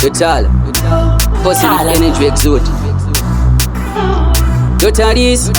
Total. Positive energy exude. Totalis,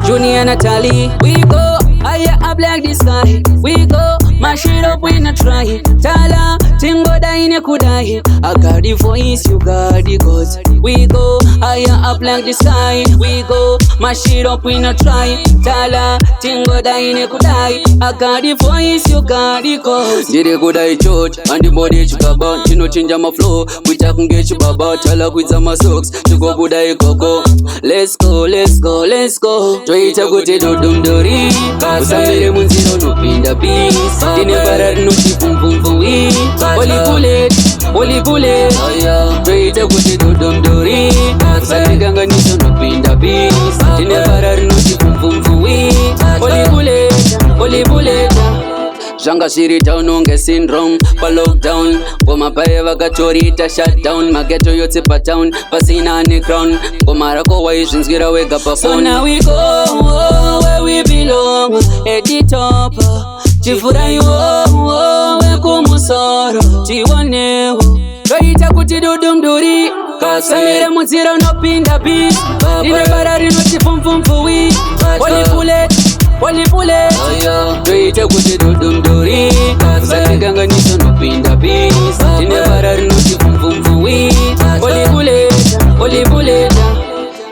Junior Natalie. We go higher up like the sky. We go mash it up, we not try. Tala, tingo daine kudai. I got the voice, you got the guts. We go higher up like the sky. We go mash it up, we not try. Tala, tingo daine kudai. I got the voice, you got the guts. Jide kudai church, and the body chukaba. Chino change my flow, we can get you baba. Tala with my socks, to go kudai koko. Let's go, let's go, let's go. Joita kote do dum dori. Usamire munziro no pinda peace. Tine barar no ki pum pum pum we. Holy bullet. Joita kote do dum dori. Usamire ganga niso no pinda peace. Tine barar no ki pum pum pum we. Holy bullet. Janga shiri down unge syndrome pa lockdown. Goma pae vakatorita shut down. Mageto yote pa town pasina ni crown. Goma rako wa issues get away gapa phone. So now we go where we belong at the top. Chifurahi we kumusoro chiwaneho. Kaita kuti dudumduri Kasamire munzira unopinda beat. Ine barari no chifum fuwi. Holy bullet. Joita kuti dudumduri Kasamiganga niso nopinda beat. Ine barari no chifum fuwi. Holy bullet.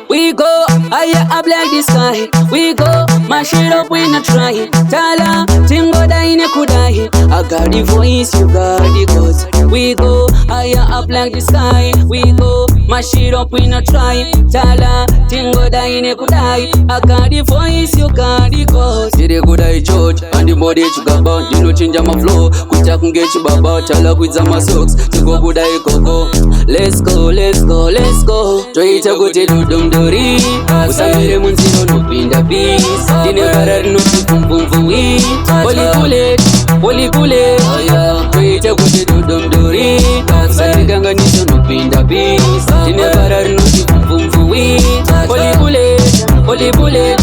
We go higher up like the sky. We go mash it up, we not try. Tala, tingo daine kudai. I got the voice, you got the guts. We go higher up like the sky. We go mash it up, we not try. Tala, tingo daine kudai. I got the voice, you got the guts. Jide kudai church, and the body chukaba. You know change my flow, kucha kunge chubaba. Tala with my socks, tingo kudai koko. Let's go, let's go, let's go. Joita kote dudum dori. Usamire munziro no pinda peace. Tine barar no pum pum fuwi. Holy bullet. Joita kote dudum dori. Usamiganga niso no pinda peace. Tine barar no pum pum fuwi. Holy bullet.